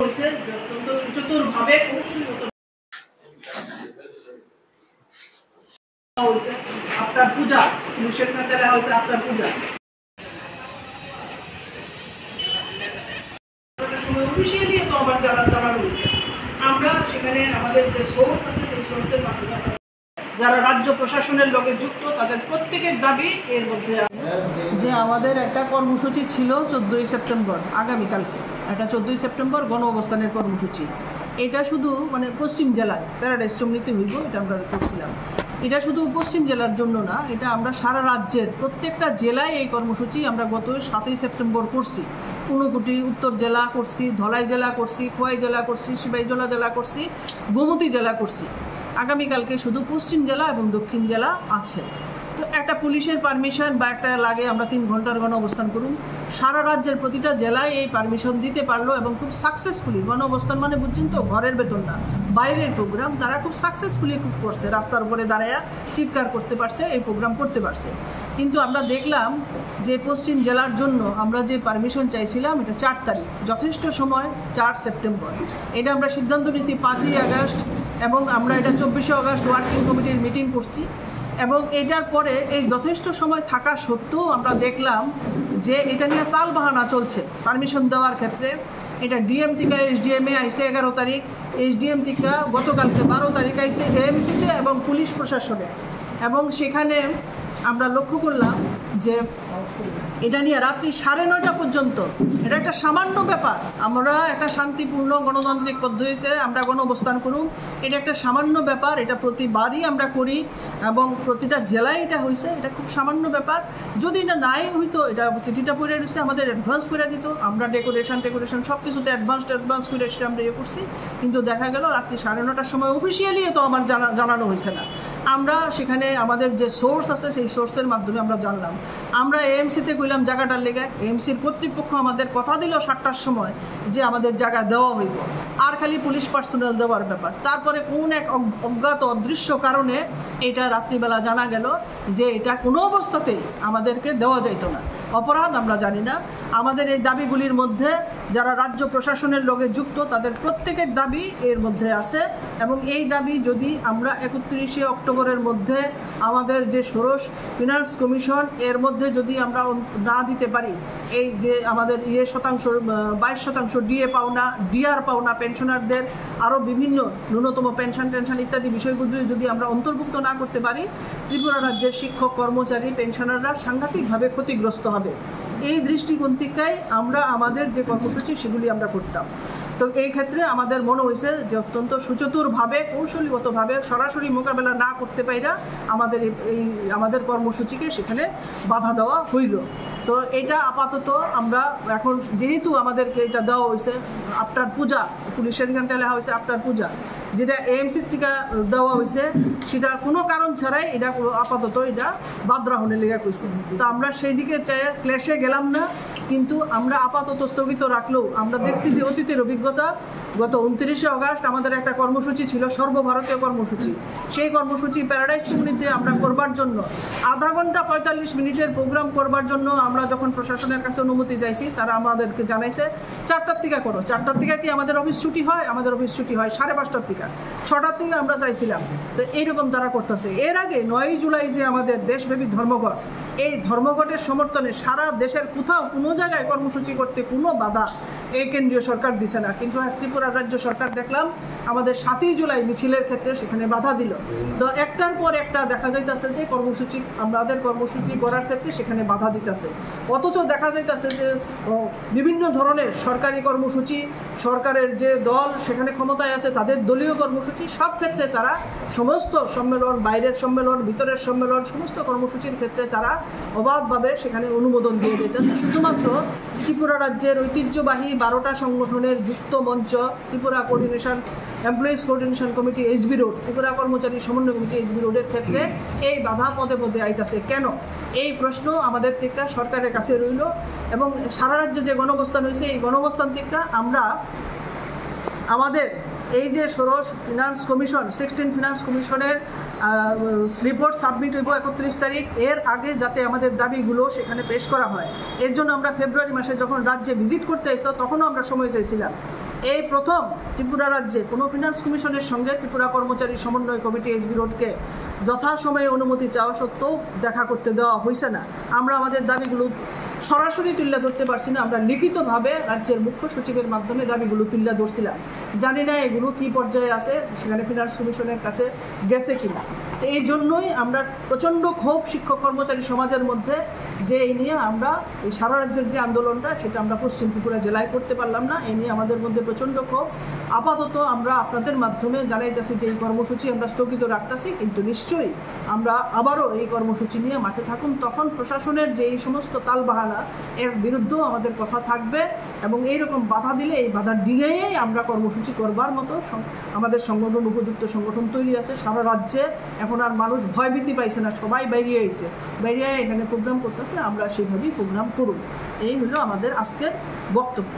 হয়েছে যে অত্যন্ত সুচতুরভাবে আপনার পূজা পুলিশের কাছে হয়েছে আপনার পূজা সময় অফিসিয়ালি তো আমার জানানো হয়েছে। আমরা সেখানে আমাদের যে সোর্স আছে সেই সোর্সের মাধ্যমে যারা রাজ্য প্রশাসনের লগে যুক্ত তাদের প্রত্যেকের দাবি এর মধ্যে যে আমাদের একটা কর্মসূচি ছিল 14ই সেপ্টেম্বর আগামীকালকে একটা 14ই সেপ্টেম্বর গণ অবস্থানের কর্মসূচি। এটা শুধু মানে পশ্চিম জেলায় প্যারাডাইস চমনিতে হইব এটা আমরা করছিলাম। এটা শুধু পশ্চিম জেলার জন্য না, এটা আমরা সারা রাজ্যের প্রত্যেকটা জেলায় এই কর্মসূচি আমরা গত 7ই সেপ্টেম্বর করছি। ঊনকোটি উত্তর জেলা করছি, ধলাই জেলা করছি, খোয়াই জেলা করছি, সিপাহীজলা জেলা করছি, গোমতী জেলা করছি। আগামীকালকে শুধু পশ্চিম জেলা এবং দক্ষিণ জেলা আছে। তো একটা পুলিশের পারমিশন বা একটা লাগে আমরা 3 ঘন্টার গণ অবস্থান করুন। সারা রাজ্যের প্রতিটা জেলায় এই পারমিশন দিতে পারলো এবং খুব সাকসেসফুলি গণ অবস্থান মানে বুঝছেন তো ঘরের বেতন না, বাইরের প্রোগ্রাম তারা খুব সাকসেসফুলি খুব করছে, রাস্তার উপরে দাঁড়ায়া চিৎকার করতে পারছে, এই প্রোগ্রাম করতে পারছে। কিন্তু আমরা দেখলাম যে পশ্চিম জেলার জন্য আমরা যে পারমিশন চাইছিলাম এটা 4 তারিখ, যথেষ্ট সময় 4 সেপ্টেম্বর। এটা আমরা সিদ্ধান্ত নিয়েছি 5ই আগস্ট এবং আমরা এটা 24শে আগস্ট ওয়ার্কিং কমিটির মিটিং করছি। এবং এটার পরে এই যথেষ্ট সময় থাকা সত্ত্বেও আমরা দেখলাম যে এটা নিয়ে তালবাহানা চলছে পারমিশন দেওয়ার ক্ষেত্রে। এটা ডিএম থেকে এসডিএমে আইসে 11 তারিখ, এসডিএম থেকে গতকালকে 12 তারিখ আইসে এএমসিতে এবং পুলিশ প্রশাসনে। এবং সেখানে আমরা লক্ষ্য করলাম যে এটা নিয়ে রাত্রি 9:30 পর্যন্ত, এটা একটা সামান্য ব্যাপার। আমরা একটা শান্তিপূর্ণ গণতান্ত্রিক পদ্ধতিতে আমরা গণ অবস্থান করুন, এটা একটা সামান্য ব্যাপার। এটা প্রতিবারই আমরা করি এবং প্রতিটা জেলায় এটা হয়েছে। এটা খুব সামান্য ব্যাপার। যদি এটা নাই হইতো, এটা চিঠিটা পড়ে রয়েছে, আমাদের অ্যাডভান্স করে দিত, আমরা ডেকোরেশন সব কিছুতে অ্যাডভান্স করে সেটা আমরা করছি। কিন্তু দেখা গেল রাত্রি 9:30টার সময় অফিসিয়ালি তো আমার জানানো হয়েছে না। আমরা সেখানে আমাদের যে সোর্স আছে সেই সোর্সের মাধ্যমে আমরা জানলাম। আমরা এএমসিতে কইলাম জায়গাটার লেগে, এএমসির কর্তৃপক্ষ আমাদের কথা দিল 7টার সময় যে আমাদের জায়গা দেওয়া হইব, আর খালি পুলিশ পার্সোনাল দেওয়ার ব্যাপার। তারপরে কোন এক অজ্ঞাত অদৃশ্য কারণে এটা রাত্রিবেলা জানা গেল যে এটা কোনো অবস্থাতেই আমাদেরকে দেওয়া যাইত না। অপরাধ আমরা জানি না। আমাদের এই দাবিগুলির মধ্যে যারা রাজ্য প্রশাসনের লগে যুক্ত তাদের প্রত্যেকের দাবি এর মধ্যে আছে। এবং এই দাবি যদি আমরা 31শে অক্টোবরের মধ্যে আমাদের যে ষোড়শ ফিনান্স কমিশন এর মধ্যে যদি আমরা না দিতে পারি, এই যে আমাদের 22% ডিএ পাওনা, ডিআর পাওনা পেনশনারদের, আরও বিভিন্ন ন্যূনতম পেনশন ইত্যাদি বিষয়গুলি যদি আমরা অন্তর্ভুক্ত না করতে পারি, ত্রিপুরা রাজ্যের শিক্ষক কর্মচারী পেনশনাররা সাংঘাতিকভাবে ক্ষতিগ্রস্ত হবে। এই দৃষ্টিকোণ থেকেই আমরা আমাদের যে কর্মসূচি সেগুলি আমরা করতাম। তো এই ক্ষেত্রে আমাদের মনে হয়েছে যে অত্যন্ত সুচতুরভাবে কৌশলীগতভাবে সরাসরি মোকাবেলা না করতে পাইরা আমাদের কর্মসূচিকে সেখানে বাধা দেওয়া হইল। তো এটা আপাতত আমরা এখন যেহেতু আমাদেরকে এটা দেওয়া হয়েছে আফটার পূজা, পুলিশের এখান থেকে লেখা হয়েছে আফটার পূজা, যেটা এএমসির থেকে দেওয়া হয়েছে সেটা কোনো কারণ ছাড়াই এটা আপাতত এটা বাদ রাখনের লেগে কইছে। তো আমরা সেই দিকে ক্লেশে গেলাম না, কিন্তু আমরা আপাতত স্থগিত রাখলেও আমরা দেখছি যে অতীতের অভিজ্ঞতা গত 29শে আগস্ট আমাদের একটা কর্মসূচি ছিল, সর্বভারতীয় কর্মসূচি। সেই কর্মসূচি প্যারাডাইস চমনিতে আমরা করবার জন্য 1/2 ঘন্টা 45 মিনিটের প্রোগ্রাম করবার জন্য আমরা যখন প্রশাসনের কাছে অনুমতি চাইছি, তারা আমাদেরকে জানাইছে 4টার থেকে করো। 4টার থেকে কি আমাদের অফিস ছুটি হয়? আমাদের অফিস ছুটি হয় 5:30টার থেকে, 6টার থেকে আমরা চাইছিলাম। তো এইরকম তারা করতেছে। এর আগে 9ই জুলাই যে আমাদের দেশব্যাপী ধর্মঘট, এই ধর্মঘটের সমর্থনে সারা দেশের কোথাও কোনো জায়গায় কর্মসূচি করতে কোনো বাধা এই কেন্দ্রীয় সরকার দিছে না। কিন্তু ত্রিপুরা রাজ্য সরকার দেখলাম আমাদের 7ই জুলাই মিছিলের ক্ষেত্রে সেখানে বাধা দিল। তো একটার পর একটা দেখা যাইতেছে যে আমাদের কর্মসূচি করার ক্ষেত্রে সেখানে বাধা দিতেছে। অথচ দেখা যাইতেছে যে বিভিন্ন ধরনের সরকারি কর্মসূচি, সরকারের যে দল সেখানে ক্ষমতায় আছে তাদের দলীয় কর্মসূচি, সব ক্ষেত্রে তারা সমস্ত সম্মেলন, বাইরের সম্মেলন, ভিতরের সম্মেলন, সমস্ত কর্মসূচির ক্ষেত্রে তারা অবাধভাবে সেখানে অনুমোদন দিয়ে দিতেছে। শুধুমাত্র ত্রিপুরা রাজ্যের ঐতিহ্যবাহী 12টা সংগঠনের যুক্ত মঞ্চ, Tripura employees coordination committee HB road, Tripura কর্মচারী সমন্বয় কমিটি এইচবি রোডের ক্ষেত্রে এই বাধা পদে পদে আইতাছে কেন? এই প্রশ্ন আমাদের থেকে সরকারের কাছে রইল। এবং সারা রাজ্যে যে গণঅবস্থান হয়েছে এই গণঅবস্থান থেকে আমরা আমাদের এই যে ষোড়শ ফিনান্স কমিশন 16 ফিনান্স কমিশনের রিপোর্ট সাবমিট হইব 31 তারিখ, এর আগে যাতে আমাদের দাবিগুলো সেখানে পেশ করা হয়। এর জন্য আমরা ফেব্রুয়ারি মাসে যখন রাজ্যে ভিজিট করতে এসেছিলাম তখনও আমরা সময় চাইছিলাম। এই প্রথম ত্রিপুরা রাজ্যে কোনো ফিনান্স কমিশনের সঙ্গে ত্রিপুরা কর্মচারী সমন্বয় কমিটি এসবি রোডকে যথাসময়ে অনুমতি চাওয়া সত্ত্বেও দেখা করতে দেওয়া হয়েছে না। আমরা আমাদের দাবিগুলো সরাসরি তুলে ধরতে পারছি না, আমরা লিখিতভাবে রাজ্যের মুখ্য সচিবের মাধ্যমে দাবিগুলো তুলে ধরছিলাম। জানি না এগুলো কী পর্যায়ে আছে, সেখানে ফিনান্স কমিশনের কাছে গেছে কিনা। তো এই জন্যই আমরা প্রচণ্ড ক্ষোভ শিক্ষক কর্মচারী সমাজের মধ্যে, যে এই নিয়ে আমরা এই সারা রাজ্যের যে আন্দোলনটা সেটা আমরা পশ্চিম ত্রিপুরা জেলায় করতে পারলাম না। এই নিয়ে আমাদের মধ্যে প্রচণ্ড ক্ষোভ। আপাতত আমরা আপনাদের মাধ্যমে জানাইতেছি যে এই কর্মসূচি আমরা স্থগিত রাখতেছি, কিন্তু নিশ্চয়ই আমরা আবারও এই কর্মসূচি নিয়ে মাঠে থাকুন। তখন প্রশাসনের যে এই সমস্ত তালবাহানা এর বিরুদ্ধেও আমাদের কথা থাকবে, এবং এইরকম বাধা দিলে এই বাধা ডিঙেই আমরা কর্মসূচি করবার মতো আমাদের সংগঠন, উপযুক্ত সংগঠন তৈরি আছে সারা রাজ্যে। এখন আর মানুষ ভয়ভীতি পাইছে না, সবাই বেরিয়ে এসে এখানে প্রোগ্রাম করতেছে, আমরা সেইভাবেই প্রোগ্রাম করুন। এই হলো আমাদের আজকের বক্তব্য।